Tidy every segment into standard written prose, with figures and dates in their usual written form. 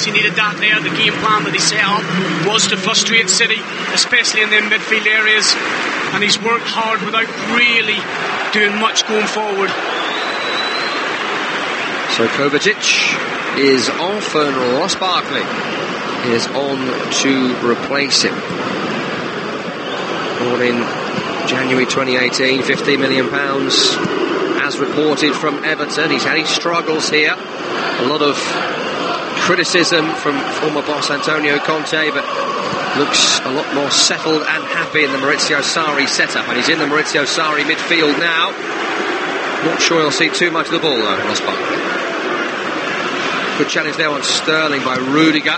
Chelsea needed that there. The game plan that he set up was to frustrate City, especially in their midfield areas, and he's worked hard without really doing much going forward. So Kovacic is off and Ross Barkley is on to replace him. Born in January 2018, £15 million as reported from Everton. He's had his struggles here, a lot of criticism from former boss Antonio Conte, but looks a lot more settled and happy in the Maurizio Sarri setup, and he's in the Maurizio Sarri midfield now. Not sure he'll see too much of the ball though, Ross Barkley. Good challenge there on Sterling by Rudiger.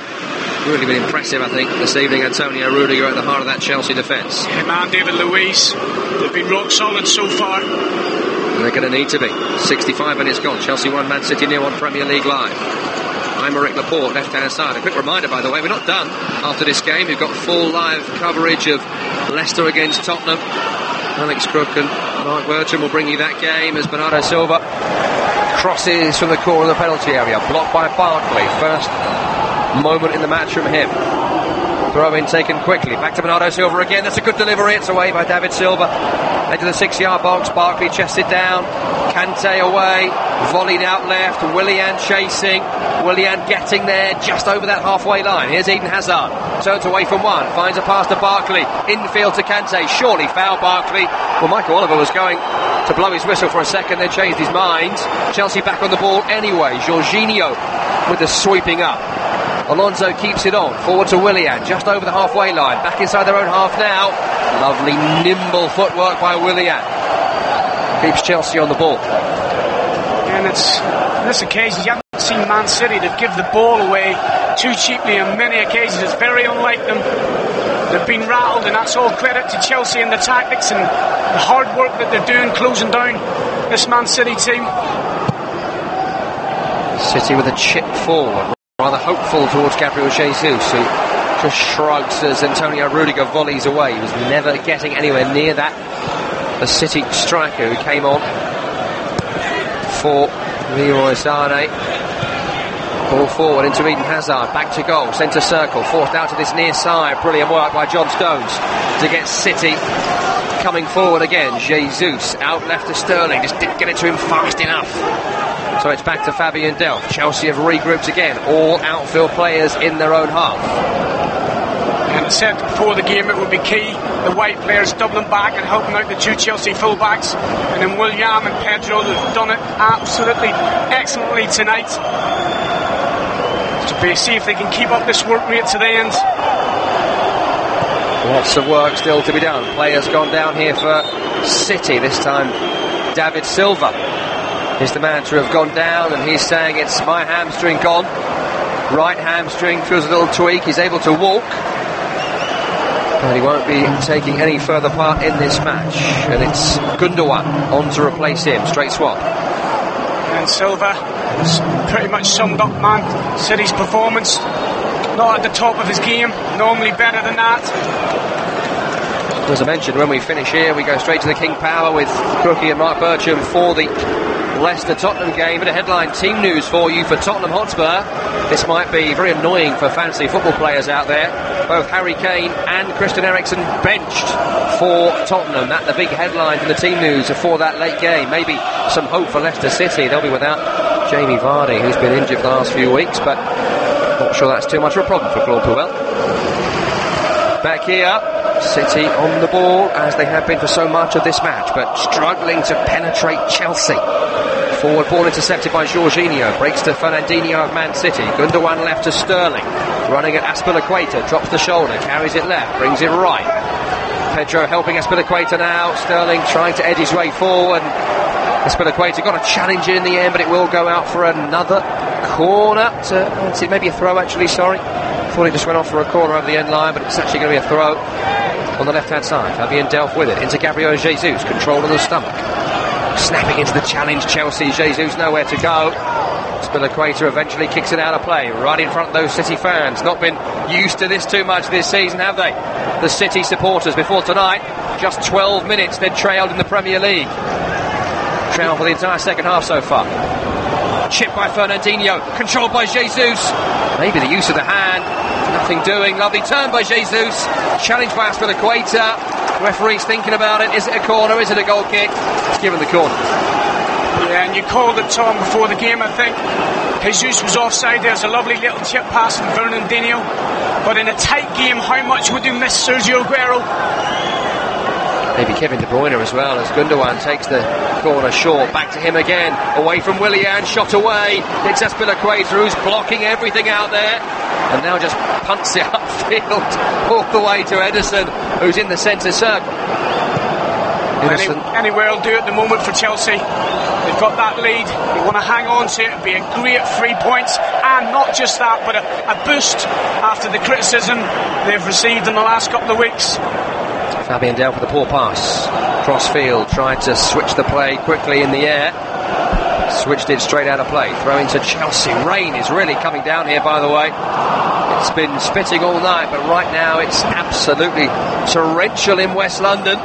Really been impressive, I think, this evening. Antonio Rudiger at the heart of that Chelsea defence. Yeah, man, David Luiz, they've been rock solid so far. And they're going to need to be. 65 minutes gone. Chelsea 1, Man City 0 on Premier League Live. Aymeric Laporte, left-hand side. A quick reminder, by the way, we're not done after this game. We've got full live coverage of Leicester against Tottenham. Alex Crook and Mark Bertram will bring you that game as Bernardo Silva crosses from the corner of the penalty area. Blocked by Barkley. First moment in the match from him. Throw in taken quickly. Back to Bernardo Silva again. That's a good delivery. It's away by David Silva. Into the 6-yard box. Barkley chested down. Kante away. Volleyed out left. Willian chasing. Willian getting there just over that halfway line. Here's Eden Hazard. Turns away from one. Finds a pass to Barkley. Infield to Kante. Surely foul Barkley. Well, Michael Oliver was going to blow his whistle for a second, then changed his mind. Chelsea back on the ball anyway. Jorginho with the sweeping up. Alonso keeps it on, forward to Willian, just over the halfway line, back inside their own half now. Lovely nimble footwork by Willian. Keeps Chelsea on the ball. And it's, on this occasion, you haven't seen Man City to give the ball away too cheaply on many occasions. It's very unlike them. They've been rattled, and that's all credit to Chelsea and the tactics and the hard work that they're doing, closing down this Man City team. City with a chip forward. Rather hopeful towards Gabriel Jesus, who just shrugs as Antonio Rudiger volleys away. He was never getting anywhere near that. The City striker who came on for Leroy Sané. Ball forward into Eden Hazard, back to goal, centre circle, forced out to this near side. Brilliant work by John Stones to get City coming forward again. Jesus out left to Sterling, just didn't get it to him fast enough. So it's back to Fabian Delph. Chelsea have regrouped again, all outfield players in their own half. And I said before the game it would be key, the white players doubling back and helping out the two Chelsea fullbacks. And then Willian and Pedro have done it absolutely excellently tonight. To see if they can keep up this work rate to the end. Lots of work still to be done. Players gone down here for City. This time David Silva is the man to have gone down, and he's saying it's my hamstring gone. Right hamstring, feels a little tweak. He's able to walk, but he won't be taking any further part in this match. And it's Gundogan on to replace him. Straight swap. And Silva has pretty much summed up Man City's performance. Not at the top of his game, normally better than that. As I mentioned, when we finish here, we go straight to the King Power with Crookie and Mark Bertram for the Leicester-Tottenham game. And a headline team news for you for Tottenham Hotspur. This might be very annoying for fantasy football players out there. Both Harry Kane and Christian Eriksen benched for Tottenham. That's the big headline from the team news for that late game. Maybe some hope for Leicester City. They'll be without Jamie Vardy, who's been injured for the last few weeks, but not sure that's too much of a problem for Claude Puel. Back here, City on the ball, as they have been for so much of this match, but struggling to penetrate Chelsea. Forward ball intercepted by Jorginho, breaks to Fernandinho of Man City. Gundogan left to Sterling, running at Azpilicueta, drops the shoulder, carries it left, brings it right. Pedro helping Azpilicueta now. Sterling trying to edge his way forward. Azpilicueta got a challenge in the end, but it will go out for another corner. Maybe a throw, actually, sorry. Thought it just went off for a corner over the end line, but it's actually going to be a throw on the left-hand side. Fabian Delph with it, into Gabriel Jesus, control on the stomach. Snapping into the challenge, Chelsea. Jesus nowhere to go. Azpilicueta eventually kicks it out of play, right in front of those City fans. Not been used to this too much this season, have they? The City supporters before tonight, just 12 minutes they'd trailed in the Premier League. Trailed for the entire second half so far. Chip by Fernandinho, controlled by Jesus. Maybe the use of the hand, nothing doing. Lovely turn by Jesus, challenged by Azpilicueta. Referee's thinking about it. Is it a corner? Is it a goal kick? It's given the corner. Yeah, and you called it, Tom, before the game, I think. Jesus was offside. There's a lovely little chip pass from Fernandinho. But in a tight game, how much would you miss Sergio Aguero? Maybe Kevin De Bruyne as well, as Gundogan takes the corner short. Back to him again, away from Willian, shot away. It's Azpilicueta who's blocking everything out there, and now just punts it upfield all the way to Ederson, who's in the centre circle. Anywhere will do at the moment for Chelsea. They've got that lead. They want to hang on to it. It'd be a great 3 points, and not just that, but a boost after the criticism they've received in the last couple of weeks. Fabian Delph with a poor pass. Cross-field, tried to switch the play quickly in the air. Switched it straight out of play. Throwing to Chelsea. Rain is really coming down here, by the way. It's been spitting all night, but right now it's absolutely torrential in West London.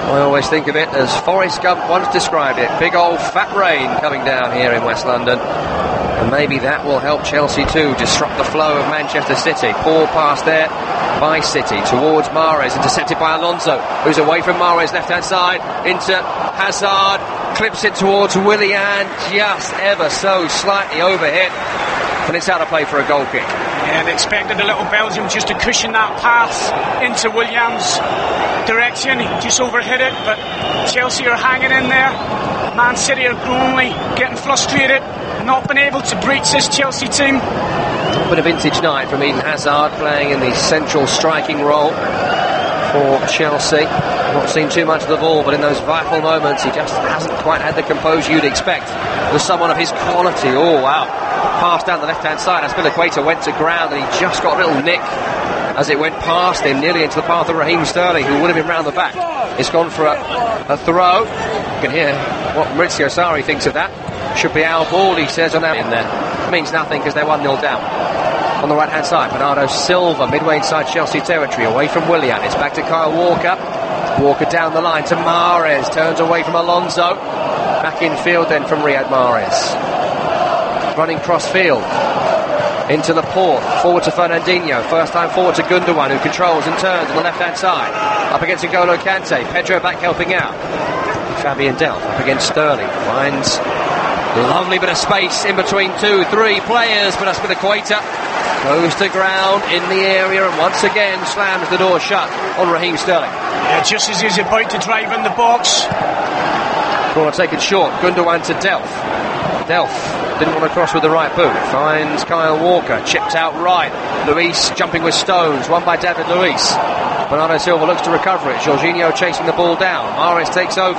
I always think of it as Forrest Gump once described it. Big old fat rain coming down here in West London. And maybe that will help Chelsea too, disrupt the flow of Manchester City. Poor pass there by City towards Mahrez, intercepted by Alonso, who's away from Mahrez, left-hand side, into Hazard, clips it towards Willian, just ever so slightly overhit, and it's out of play for a goal kick. Yeah, they expected a little Belgium just to cushion that pass into Williams' direction. He just overhit it, but Chelsea are hanging in there. Man City are growingly getting frustrated, not been able to breach this Chelsea team. Bit of vintage night from Eden Hazard, playing in the central striking role for Chelsea. Not seen too much of the ball, but in those vital moments he just hasn't quite had the composure you'd expect with someone of his quality. Oh wow, pass down the left hand side. Azpilicueta went to ground and he just got a little nick as it went past him, nearly into the path of Raheem Sterling, who would have been round the back. It's gone for a throw. You can hear what Maurizio Sarri thinks of that. Should be our ball, he says, on that in there. It means nothing because they're 1-0 down. On the right hand side, Bernardo Silva, midway inside Chelsea territory, away from Willian. It's back to Kyle Walker. Walker down the line to Mahrez, turns away from Alonso. Back in field then from Riyad Mahrez. Running cross field into Laporte, forward to Fernandinho, first time forward to Gundogan, who controls and turns on the left hand side. Up against N'Golo Kante, Pedro back helping out. Fabian Delph up against Sterling, finds lovely bit of space in between 2-3 players, but Azpilicueta goes to ground in the area and once again slams the door shut on Raheem Sterling. Yeah, just as he's about to drive in the box. Corner taken short, Gundogan to Delph. Delph didn't want to cross with the right boot, finds Kyle Walker, chipped out right. Luis jumping with Stones, won by David Luis. Bernardo Silva looks to recover it. Jorginho chasing the ball down. Mahrez takes over.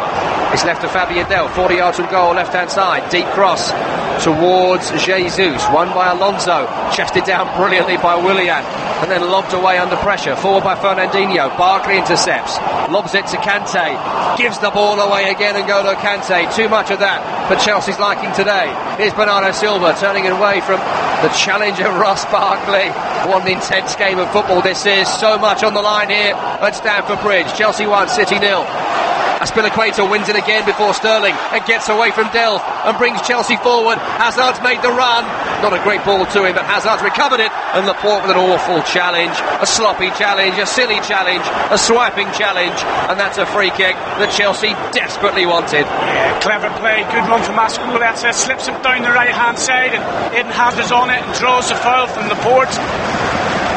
It's left to Fabian Delph. 40 yards from goal, left-hand side. Deep cross towards Jesus. Won by Alonso. Chested down brilliantly by Willian. And then lobbed away under pressure. Forward by Fernandinho. Barkley intercepts. Lobs it to Kante. Gives the ball away again. N'Golo Kante. Too much of that for Chelsea's liking today. Here's Bernardo Silva turning it away from the challenger Ross Barkley. What an intense game of football this is. So much on the line here at Stamford Bridge. Chelsea 1, City 0. Azpilicueta wins it again before Sterling and gets away from Delph and brings Chelsea forward. Hazard's made the run. Not a great ball to him, but Hazard's recovered it. And Laporte with an awful challenge, a sloppy challenge, a silly challenge, a swiping challenge, and that's a free kick that Chelsea desperately wanted. Yeah, clever play, good run from Azpilicueta, slips it down the right hand side, and Eden Hazard's on it and draws the foul from Laporte.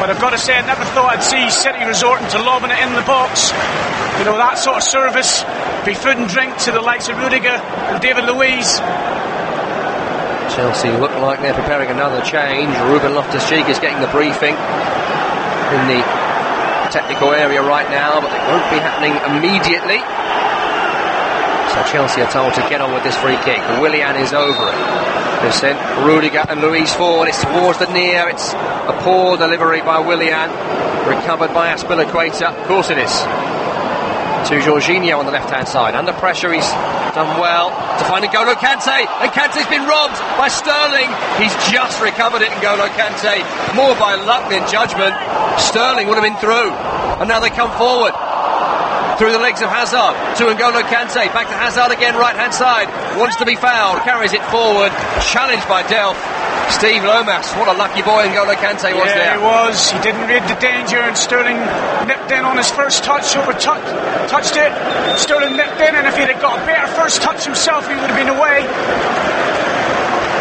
But I've got to say, I never thought I'd see City resorting to lobbing it in the box. You know, that sort of service, be food and drink to the likes of Rudiger and David Luiz. Chelsea look like they're preparing another change. Ruben Loftus-Cheek is getting the briefing in the technical area right now, but it won't be happening immediately. So Chelsea are told to get on with this free kick. Willian is over it. They've sent Rudiger and Luiz forward. It's towards the near. It's a poor delivery by Willian. Recovered by Azpilicueta. Of course it is. To Jorginho on the left-hand side. Under pressure, he's done well to find N'Golo Kante. And Kante's been robbed by Sterling. He's just recovered it, N'Golo Kante. More by luck than judgment. Sterling would have been through. And now they come forward. through the legs of Hazard to N'Golo Kante, back to Hazard again, right hand side, wants to be fouled, carries it forward, challenged by Delph. Steve Lomas, what a lucky boy N'Golo Kante was there. Yeah, he was. He didn't read the danger, and Sterling nipped in on his first touch, touched it. Sterling nipped in, and if he'd have got a better first touch himself, he would have been away.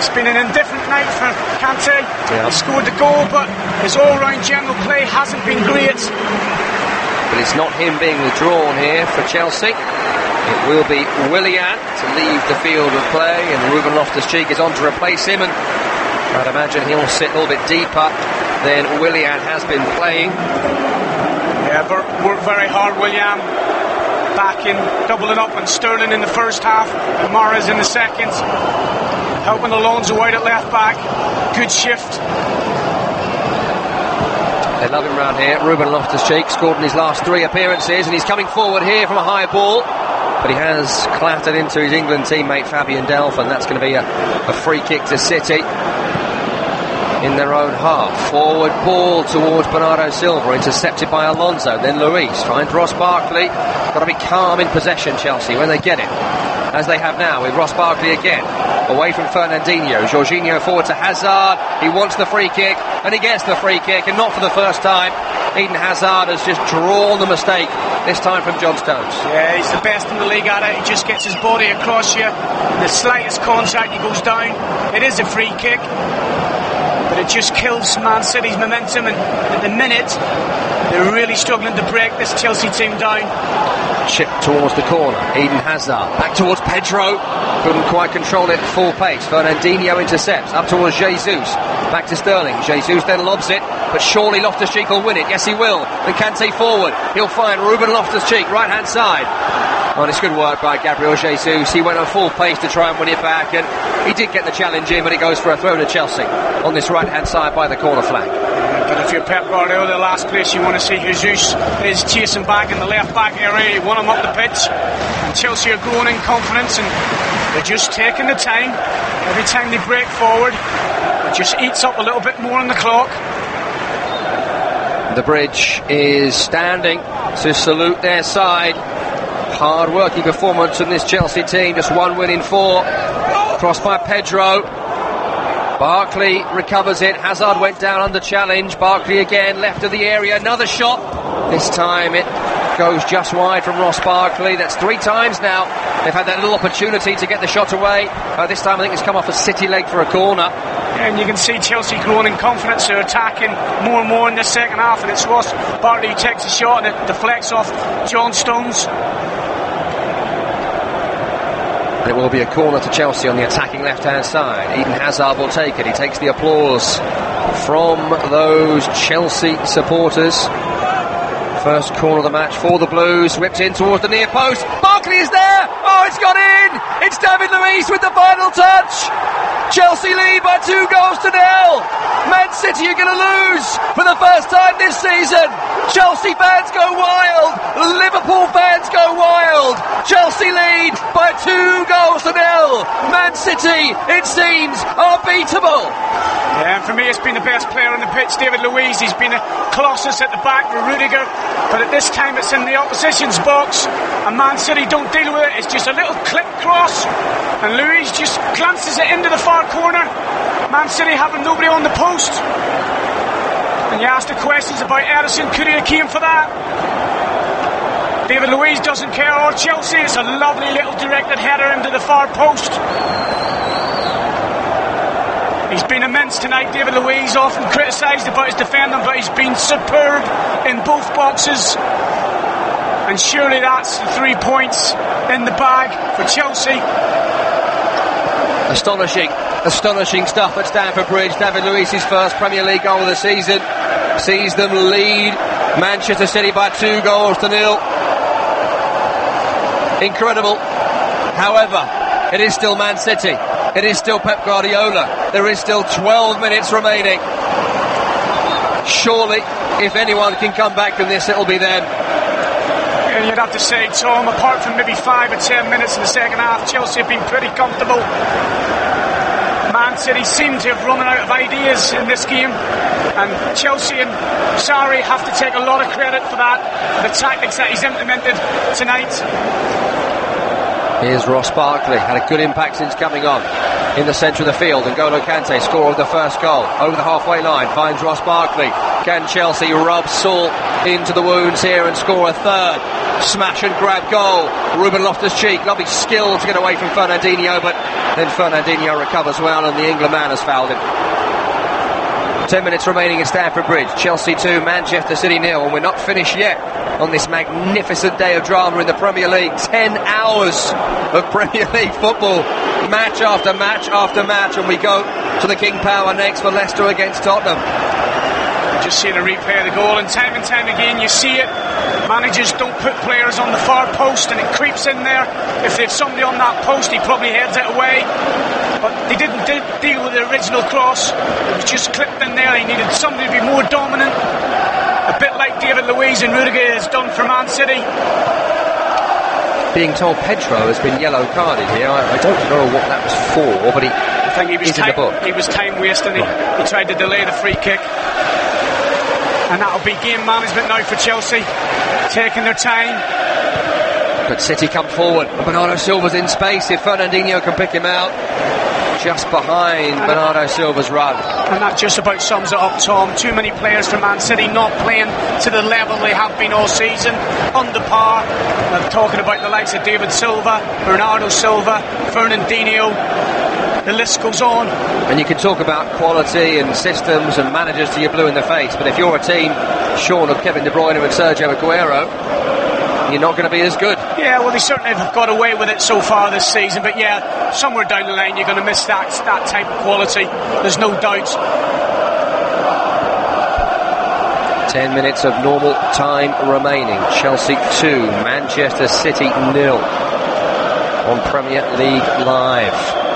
It's been an indifferent night for Kante. Yeah. He scored the goal, but his all-round general play hasn't been great. But it's not him being withdrawn here for Chelsea. It will be Willian to leave the field of play, and Ruben Loftus-Cheek is on to replace him, and I'd imagine he'll sit a little bit deeper than Willian has been playing. Yeah, worked very hard, Willian. Backing, doubling up on Sterling in the first half, and Mahrez in the second. Helping Alonso out at left back. Good shift. They love him round here. Ruben Loftus-Cheek scored in his last 3 appearances, and he's coming forward here from a high ball, but he has clattered into his England teammate Fabian Delph, and that's going to be a free kick to City in their own half. Forward ball towards Bernardo Silva, intercepted by Alonso, then Luis finds Ross Barkley. Got to be calm in possession, Chelsea, when they get it, as they have now with Ross Barkley again, away from Fernandinho. Jorginho forward to Hazard. He wants the free kick, and he gets the free kick, and not for the first time. Eden Hazard has just drawn the mistake, this time from John Stones. Yeah, he's the best in the league at it. He just gets his body across you. The slightest contact, he goes down. It is a free kick, but it just kills Man City's momentum, and at the minute they're really struggling to break this Chelsea team down. Chip towards the corner, Eden Hazard back towards Pedro, couldn't quite control it at full pace. Fernandinho intercepts, up towards Jesus, back to Sterling. Jesus then lobs it, but surely Loftus-Cheek will win it. Yes, he will. And Kante forward, he'll find Ruben Loftus-Cheek right hand side. Oh, and it's good work by Gabriel Jesus. He went at full pace to try and win it back, and he did get the challenge in, but it goes for a throw to Chelsea on this right hand side by the corner flag. But if you're Pep Guardiola, the last place you want to see Jesus is chasing back in the left back area. You want him up the pitch, and Chelsea are growing in confidence, and they're just taking the time. Every time they break forward, it just eats up a little bit more on the clock. The Bridge is standing to salute their side. Hard working performance from this Chelsea team, just 1 win in 4. Crossed by Pedro. Barkley recovers it. Hazard went down under challenge. Barkley again, left of the area. Another shot. This time it goes just wide from Ross Barkley. That's 3 times now they've had that little opportunity to get the shot away. This time I think it's come off a City leg for a corner. And you can see Chelsea growing in confidence. They're attacking more and more in the second half, and it's Ross Barkley who takes a shot, and it deflects off John Stones. And it will be a corner to Chelsea on the attacking left-hand side. Eden Hazard will take it. He takes the applause from those Chelsea supporters. First corner of the match for the Blues. Whipped in towards the near post. Barkley is there! Oh, it's got in! It's David Luiz with the final touch! Chelsea lead by 2 goals to 0. Man City are going to lose for the first time this season. Chelsea fans go wild. Liverpool fans go wild. Chelsea lead by 2 goals to 0. Man City, it seems, are beatable. Yeah, and for me, it's been the best player on the pitch, David Luiz. He's been a colossus at the back with Rudiger, but at this time it's in the opposition's box, and Man City don't deal with it. It's just a little clip cross, and Luiz just glances it into the far corner. Man City having nobody on the post, and you ask the questions about Ederson. Could he have came for that? David Luiz doesn't care, or Chelsea. It's a lovely little directed header into the far post. He's been immense tonight, David Luiz, often criticised about his defending, but he's been superb in both boxes. And surely that's the 3 points in the bag for Chelsea. Astonishing stuff at Stamford Bridge. David Luiz's first Premier League goal of the season sees them lead Manchester City by 2 goals to 0. Incredible. However, it is still Man City. It is still Pep Guardiola. There is still 12 minutes remaining. Surely, if anyone can come back from this, it'll be them. And you'd have to say, Tom, apart from maybe 5 or 10 minutes in the second half, Chelsea have been pretty comfortable. Man City seem to have run out of ideas in this game, and Chelsea and Sarri have to take a lot of credit for that, the tactics that he's implemented tonight. Here's Ross Barkley, had a good impact since coming on in the centre of the field. And N'Golo Kante scored the first goal over the halfway line, finds Ross Barkley. Can Chelsea rub salt into the wounds here and score a third smash and grab goal? Ruben Loftus-Cheek, lovely skill to get away from Fernandinho, but then Fernandinho recovers well and the England man has fouled him. 10 minutes remaining at Stamford Bridge. Chelsea 2, Manchester City 0, and we're not finished yet on this magnificent day of drama in the Premier League. 10 hours of Premier League football, match after match after match, and we go to the King Power next for Leicester against Tottenham. Just seeing a replay of the goal, and time again you see it. Managers don't put players on the far post and it creeps in there. If they've somebody on that post, he probably heads it away. But they didn't deal with the original cross. It was just clipped in there. He needed somebody to be more dominant, a bit like David Luiz and Rudiger has done for Man City. Being told Pedro has been yellow carded here. I don't know what that was for, but I think he was time wasting. He tried to delay the free kick. And that'll be game management now for Chelsea, taking their time. But City come forward. Bernardo Silva's in space. If Fernandinho can pick him out, just behind Bernardo Silva's run. And that just about sums it up, Tom. Too many players for Man City not playing to the level they have been all season, under par. I'm talking about the likes of David Silva, Bernardo Silva, Fernandinho. The list goes on. And you can talk about quality and systems and managers till you're blue in the face, but if you're a team short of Kevin De Bruyne and Sergio Aguero, you're not going to be as good. Yeah, well, they certainly have got away with it so far this season, but yeah, somewhere down the line you're going to miss that type of quality. There's no doubt. 10 minutes of normal time remaining. Chelsea 2, Manchester City 0 on Premier League Live.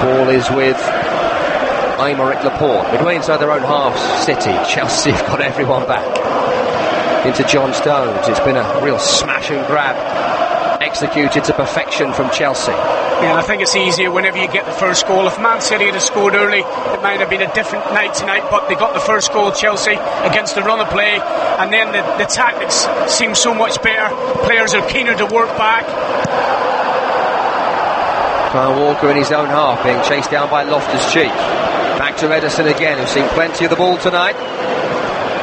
Ball is with Aymeric Laporte. Midway inside their own half, City. Chelsea have got everyone back. Into John Stones. It's been a real smash and grab, executed to perfection from Chelsea. Yeah, I think it's easier whenever you get the first goal. If Man City had scored early, it might have been a different night tonight, but they got the first goal, Chelsea, against the run of play, and then the tactics seem so much better. Players are keener to work back. Kyle Walker in his own half, being chased down by Loftus-Cheek. Back to Ederson again, who's seen plenty of the ball tonight.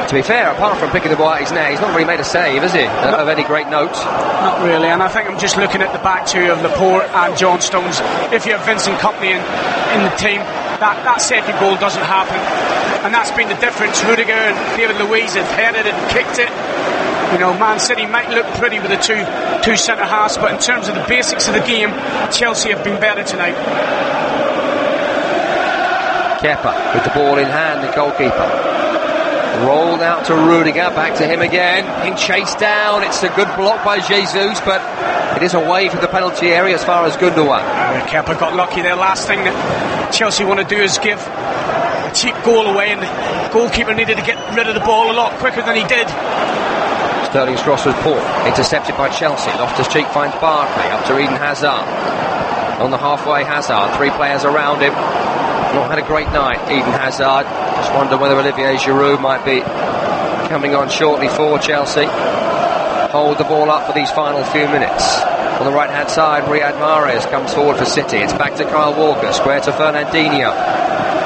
To be fair, apart from picking the ball out his neck, he's not really made a save, has he? Of any great note. Not really, and I think I'm just looking at the back two of Laporte and John Stones. If you have Vincent Kompany in the team, that safety goal doesn't happen. And that's been the difference. Rudiger and David Luiz have headed it and kicked it. You know, Man City might look pretty with the two centre halves, but in terms of the basics of the game, Chelsea have been better tonight. Kepa with the ball in hand, the goalkeeper. Rolled out to Rudiger, back to him again, being chased down. It's a good block by Jesus, but it is away from the penalty area as far as Gundogan. Kepa got lucky there. Last thing that Chelsea want to do is give a cheap goal away, and the goalkeeper needed to get rid of the ball a lot quicker than he did. Sterling Strasser's ball intercepted by Chelsea. Loftus-Cheek finds Barkley up to Eden Hazard. On the halfway, Hazard, 3 players around him. Not had a great night, Eden Hazard. Just wonder whether Olivier Giroud might be coming on shortly for Chelsea. Hold the ball up for these final few minutes. On the right hand side, Riyad Mahrez comes forward for City. It's back to Kyle Walker, square to Fernandinho.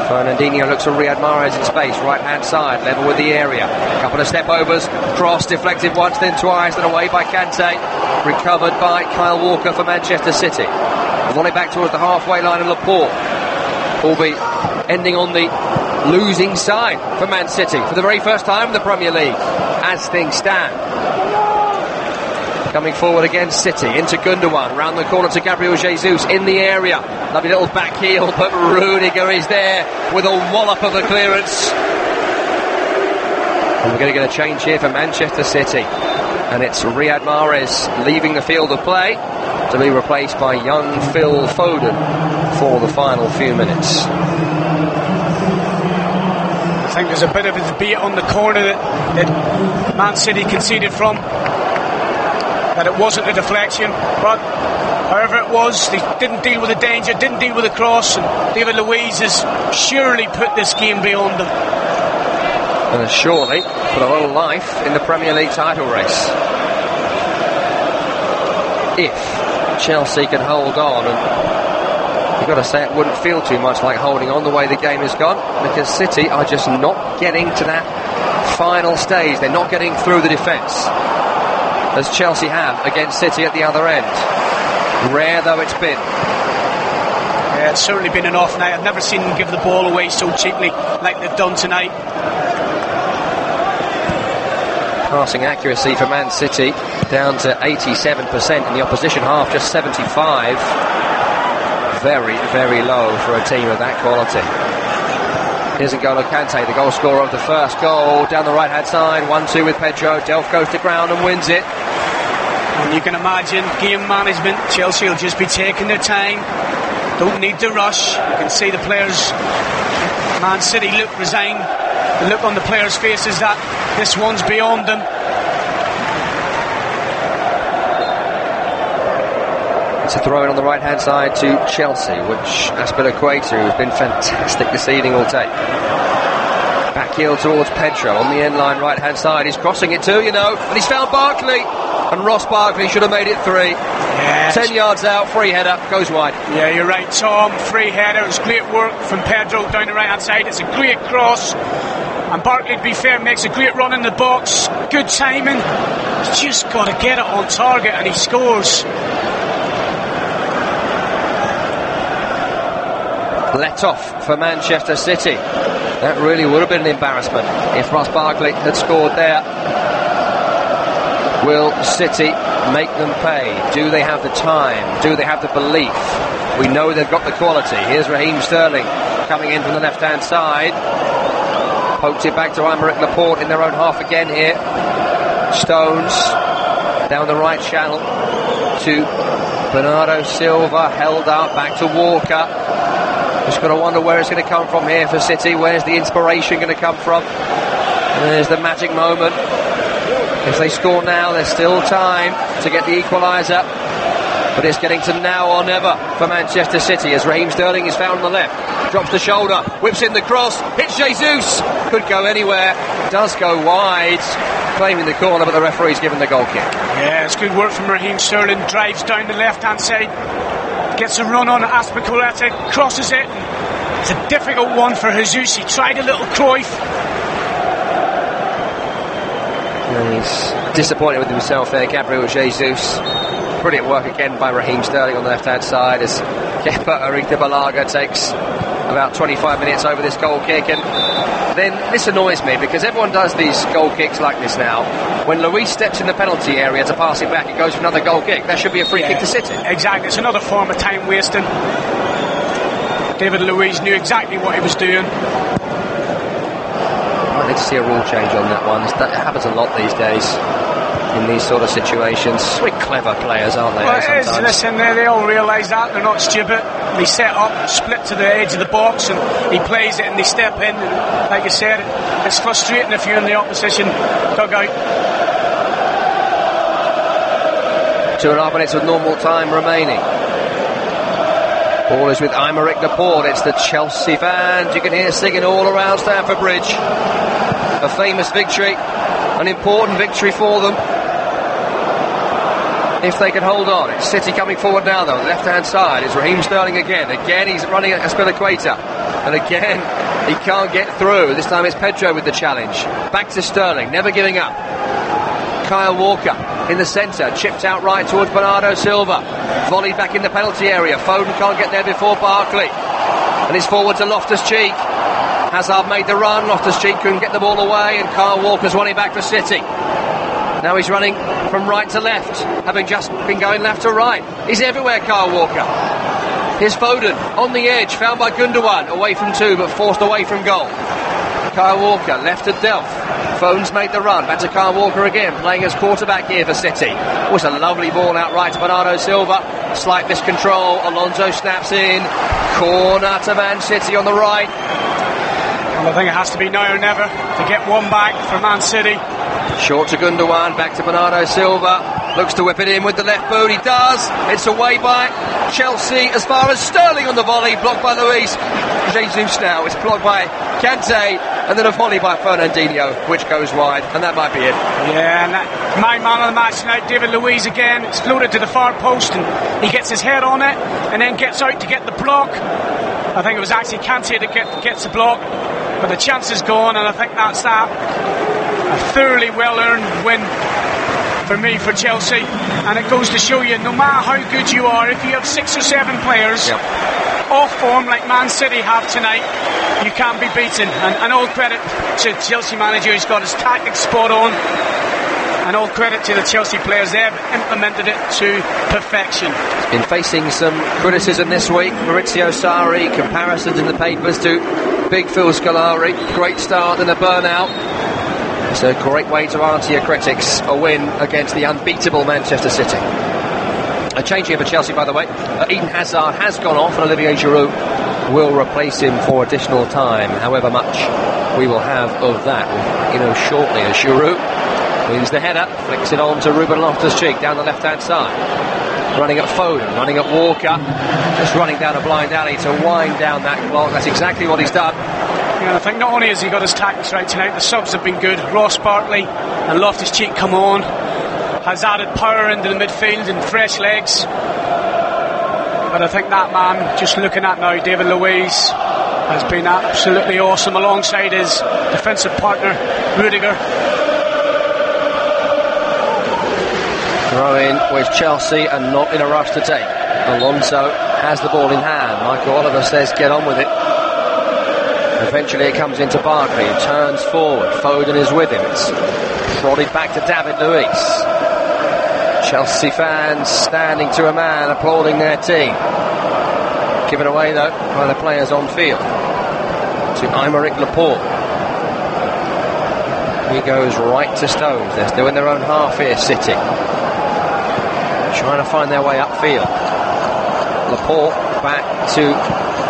Fernandinho looks for Riyad Mahrez in space, right hand side, level with the area. A couple of step overs, cross deflected once, then twice, then away by Kante. Recovered by Kyle Walker for Manchester City. Volley back towards the halfway line of Laporte. Albeit ending on the losing side for Man City for the very first time in the Premier League as things stand. Coming forward against City, into Gundogan, round the corner to Gabriel Jesus in the area. Lovely little back heel, but Rudiger is there with a wallop of the clearance. And we're going to get a change here for Manchester City. And it's Riyad Mahrez leaving the field of play to be replaced by young Phil Foden for the final few minutes. I think there's a bit of a debate on the corner that Man City conceded from, that it wasn't a deflection, but However it was, they didn't deal with the danger, didn't deal with the cross, and David Luiz has surely put this game beyond them. And has surely put a lot of life in the Premier League title race. If Chelsea can hold on, and you've got to say it wouldn't feel too much like holding on the way the game has gone, because City are just not getting to that final stage. They're not getting through the defence, as Chelsea have against City at the other end. Rare though it's been. Yeah, it's certainly been an off night. I've never seen them give the ball away so cheaply like they've done tonight. Passing accuracy for Man City down to 87%, in the opposition half just 75. Very, very low for a team of that quality. Here's N'Golo Kante, the goal scorer of the first goal, down the right hand side, 1-2 with Pedro. Delph goes to ground and wins it. And you can imagine game management. Chelsea will just be taking their time, don't need to rush. You can see the players, Man City look resigned. The look on the players' faces that this one's beyond them. It's a throw in on the right hand side to Chelsea, which Azpilicueta, who's been fantastic this evening, will take. Back heel towards Pedro on the end line right hand side. He's crossing it too, and he's found Barkley, and Ross Barkley should have made it 3. Yes. 10 yards out, free header, goes wide. Yeah, you're right, Tom. Free header. It was great work from Pedro down the right hand side. It's a great cross, and Barkley, to be fair, makes a great run in the box. Good timing. He's just got to get it on target, and he scores. Let off for Manchester City. That really would have been an embarrassment if Ross Barkley had scored there. Will City make them pay? Do they have the time? Do they have the belief? We know they've got the quality. Here's Raheem Sterling coming in from the left hand side. Poked it back to Aymeric Laporte in their own half again here. Stones down the right channel to Bernardo Silva, held up, back to Walker. Just got to wonder where it's going to come from here for City. Where's the inspiration going to come from? And there's the magic moment. If they score now, there's still time to get the equaliser. But it's getting to now or never for Manchester City, as Raheem Sterling is found on the left. Drops the shoulder, whips in the cross, hits Jesus. Could go anywhere, does go wide. Claiming the corner, but the referee's given the goal kick. Yeah, it's good work from Raheem Sterling. Drives down the left-hand side. Gets a run on Azpilicueta, crosses it. It's a difficult one for Jesus. He tried a little Cruyff. And he's disappointed with himself there, Gabriel Jesus. Brilliant work again by Raheem Sterling on the left-hand side, as Kepa Arrizabalaga takes about 25 minutes over this goal kick. And then this annoys me, because everyone does these goal kicks like this now. When Luiz steps in the penalty area to pass it back, it goes for another goal kick. That should be a free kick to City. Exactly, it's another form of time wasting. David Luiz knew exactly what he was doing. I'd like to see a rule change on that one. That happens a lot these days in these sort of situations. We're clever players, aren't they? Well, it is. Listen, they all realise that. They're not stupid. They set up, split to the edge of the box, and he plays it and they step in. And like you said, it's frustrating if you're in the opposition dugout. 2.5 minutes of normal time remaining. Ball is with Aymeric Laporte. It's the Chelsea fans you can hear singing all around Stamford Bridge. A famous victory, an important victory for them, if they can hold on. It's City coming forward now, though. The left-hand side is Raheem Sterling again. Again, he's running at Azpilicueta. And again, he can't get through. This time it's Pedro with the challenge. Back to Sterling, never giving up. Kyle Walker in the centre, chipped out right towards Bernardo Silva. Volleyed back in the penalty area. Foden can't get there before Barkley. And it's forward to Loftus-Cheek. Hazard made the run. Loftus-Cheek couldn't get the ball away, and Kyle Walker's running back for City. Now he's running from right to left, having just been going left to right. He's everywhere, Kyle Walker. Here's Foden on the edge, found by Gundogan, away from 2 but forced away from goal. Kyle Walker left to Delph. Foden's made the run, back to Kyle Walker again, playing as quarterback here for City. It was a lovely ball out right to Bernardo Silva. Slight miscontrol, Alonso snaps in. Corner to Man City on the right. Well, I think it has to be now or never to get one back for Man City. Short to Gundogan, back to Bernardo Silva. Looks to whip it in with the left boot. He does. It's away by Chelsea as far as Sterling on the volley. Blocked by Luis Jesus now. It's blocked by Kante. And then a volley by Fernandinho, which goes wide. And that might be it. Yeah, and my man of the match tonight, David Luiz again. It's floated to the far post and he gets his head on it and then gets out to get the block. I think it was actually Kante that gets the block. But the chance is gone, and I think that's that. A thoroughly well-earned win for me, for Chelsea. And it goes to show you, no matter how good you are, if you have 6 or 7 players off form like Man City have tonight, you can't be beaten. And all credit to the Chelsea manager, who's got his tactics spot on. And all credit to the Chelsea players, they've implemented it to perfection. Been facing some criticism this week. Maurizio Sarri, comparisons in the papers to Big Phil Scolari. Great start and a burnout. It's a great way to answer your critics. A win against the unbeatable Manchester City. A change here for Chelsea, by the way. Eden Hazard has gone off, and Olivier Giroud will replace him for additional time. However much we will have of that, shortly, as Giroud wins the header, flicks it on to Ruben Loftus-Cheek down the left-hand side. Running at Foden, running at Walker, just running down a blind alley to wind down that clock. That's exactly what he's done. Yeah, I think not only has he got his tactics right tonight, the subs have been good. Ross Barkley and Loftus-Cheek come on, has added power into the midfield and fresh legs. But I think that man, just looking at now, David Luiz, has been absolutely awesome alongside his defensive partner, Rudiger. Throw in with Chelsea and not in a rush to take. Alonso has the ball in hand. Michael Oliver says get on with it. Eventually it comes into Barkley. He turns forward. Foden is with him. It's prodded back to David Luiz. Chelsea fans standing to a man, applauding their team. Given away though by the players on field to Aymeric Laporte. He goes right to Stones. They're still in their own half here, City. Trying to find their way upfield. Laporte back to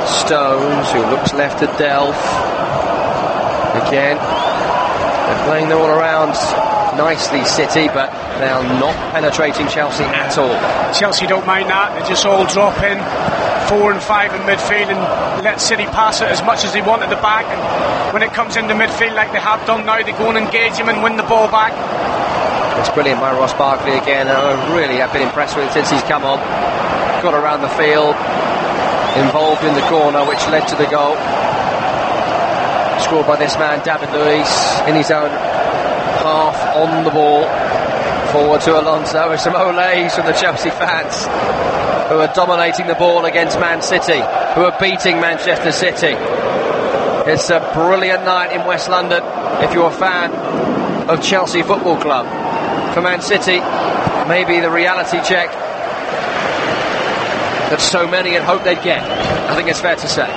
Stones, who looks left to Delph. Again, they're playing them all around nicely, City, but they are not penetrating Chelsea at all. Chelsea don't mind that. They just all drop in 4 and 5 in midfield and let City pass it as much as they want at the back. And when it comes into midfield like they have done now, they go and engage him and win the ball back. It's brilliant by Ross Barkley again, and I really have been impressed with him since he's come on. Got around the field, involved in the corner, which led to the goal. Scored by this man, David Luiz, in his own half on the ball. Forward to Alonso, with some olays from the Chelsea fans, who are dominating the ball against Man City, who are beating Manchester City. It's a brilliant night in West London if you're a fan of Chelsea Football Club. For Man City, maybe the reality check that so many had hoped they'd get. I think it's fair to say.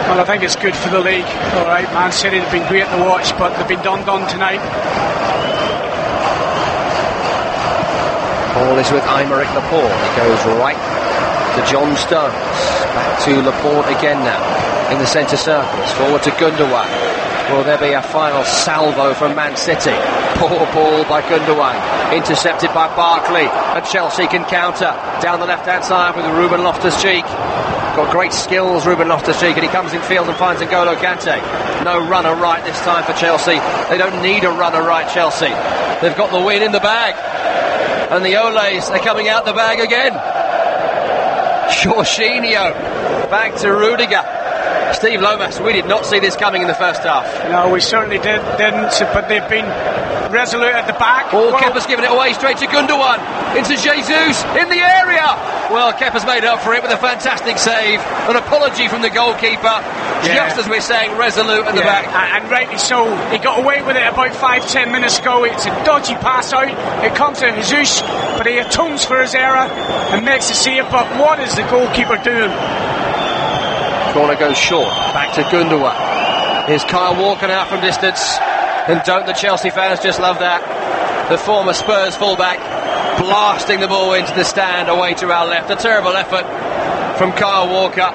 Well, I think it's good for the league. Alright, Man City have been great to watch, but they've been done tonight. Ball is with Aymeric Laporte. He goes right to John Stones. Back to Laporte again now in the centre circles. Forward to Gundogan. Will there be a final salvo from Man City? Poor ball by Gundogan, intercepted by Barkley, and Chelsea can counter down the left-hand side with Ruben Loftus-Cheek. Got great skills, Ruben Loftus-Cheek, and he comes in field and finds N'Golo Kante. No runner right this time for Chelsea. They don't need a runner right, Chelsea. They've got the win in the bag, and the Olays, they're coming out the bag again. Jorginho back to Rudiger. Steve Lomas, we did not see this coming in the first half. No, we certainly didn't, but they've been resolute at the back. Kepa's given it away straight to Gundogan, into Jesus, in the area. Well, Kepa's made up for it with a fantastic save. An apology from the goalkeeper, just as we're saying, resolute at the back. And rightly so. He got away with it about 5-10 minutes ago. It's a dodgy pass out. It comes to Jesus, but he atones for his error and makes the save. But what is the goalkeeper doing? Corner goes short, back to Gundogan. Here's Kyle Walker now from distance, and don't the Chelsea fans just love that? The former Spurs fullback blasting the ball into the stand away to our left. A terrible effort from Kyle Walker.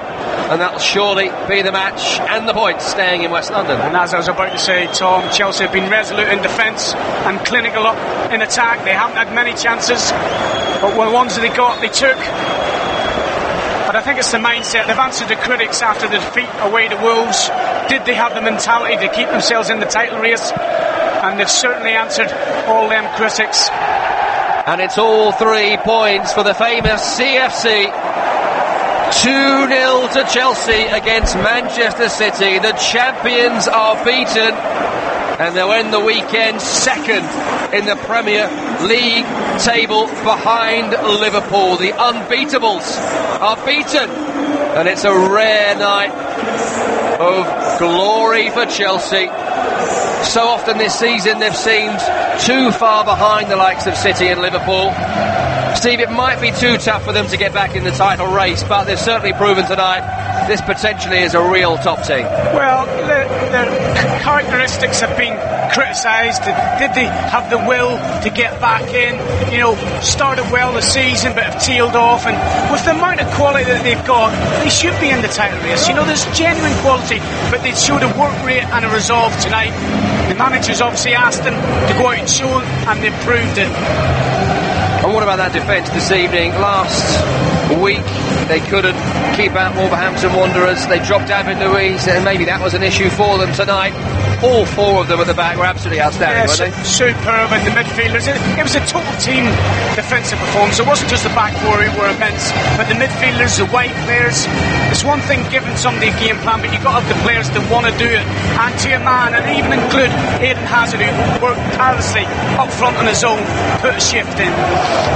and that'll surely be the match and the points staying in West London. And as I was about to say, Tom, Chelsea have been resolute in defence and clinical up in attack. They haven't had many chances, but the ones that they got, they took. But I think it's the mindset. They've answered the critics after the defeat away to Wolves. Did they have the mentality to keep themselves in the title race? And they've certainly answered all them critics. And it's all 3 points for the famous CFC. 2-0 to Chelsea against Manchester City. The champions are beaten, and they'll end the weekend second in the Premier League table behind Liverpool. The unbeatables are beaten, and it's a rare night of glory for Chelsea. So often this season they've seemed too far behind the likes of City and Liverpool. Steve, it might be too tough for them to get back in the title race, but they've certainly proven tonight this potentially is a real top team. Well, the characteristics have been criticised. Did they have the will to get back in? You know, started well the season but have tailed off, and with the amount of quality that they've got, they should be in the title race. You know, there's genuine quality, but they showed a work rate and a resolve tonight. The managers obviously asked them to go out and show it, and they've proved it. And what about that defence this evening? Last week they couldn't keep out Wolverhampton Wanderers. They dropped David Luiz, and maybe that was an issue for them tonight. All 4 of them at the back were absolutely outstanding, weren't they? Superb, and the midfielders. It was a total team defensive performance. It wasn't just the back 4 who were immense, but the midfielders, the wide players. It's one thing giving somebody a game plan, but you've got to have the players that want to do it. And to a man, and even include Eden Hazard, who worked tirelessly up front on his own, put a shift in.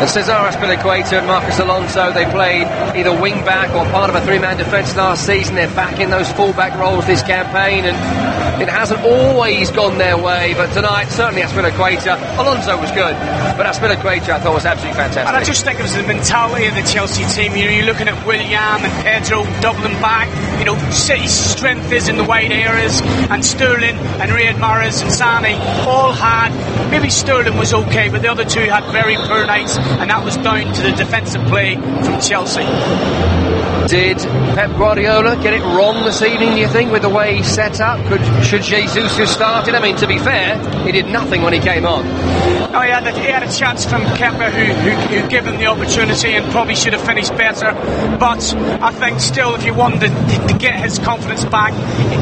And Cesar Azpilicueta and Marcus Alonso, they played either wing back or part of a 3-man defence last season. They're back in those full-back roles this campaign, and it hasn't always gone their way, but tonight certainly Azpilicueta. Alonso was good, but Azpilicueta I thought was absolutely fantastic. And I just think it was the mentality of the Chelsea team. You know, you're looking at Willian and Pedro doubling back. You know, City's strength is in the wide areas, and Sterling and Riyad Mahrez and Sané all had, maybe Sterling was okay, but the other 2 had very poor nights, and that was down to the defensive play from Chelsea. Did Pep Guardiola get it wrong this evening, do you think, with the way he set up? Should Jesus have started? I mean, to be fair, he did nothing when he came on. No, he had a chance from Kepa, who gave him the opportunity and probably should have finished better. But I think still, if you wanted to get his confidence back,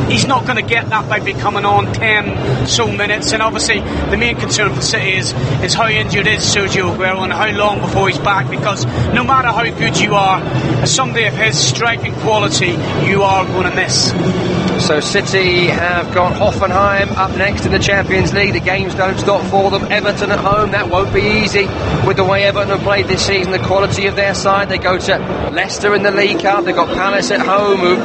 he's not going to get that by becoming on 10 so minutes. And obviously, the main concern for City is how injured is Sergio Aguero and how long before he's back. Because no matter how good you are, somebody of his striking quality, you are going to miss. So City have got Hoffenheim up next in the Champions League. The games don't stop for them. Everton at home, that won't be easy with the way Everton have played this season, the quality of their side. They go to Leicester in the League Cup. They've got Palace at home, who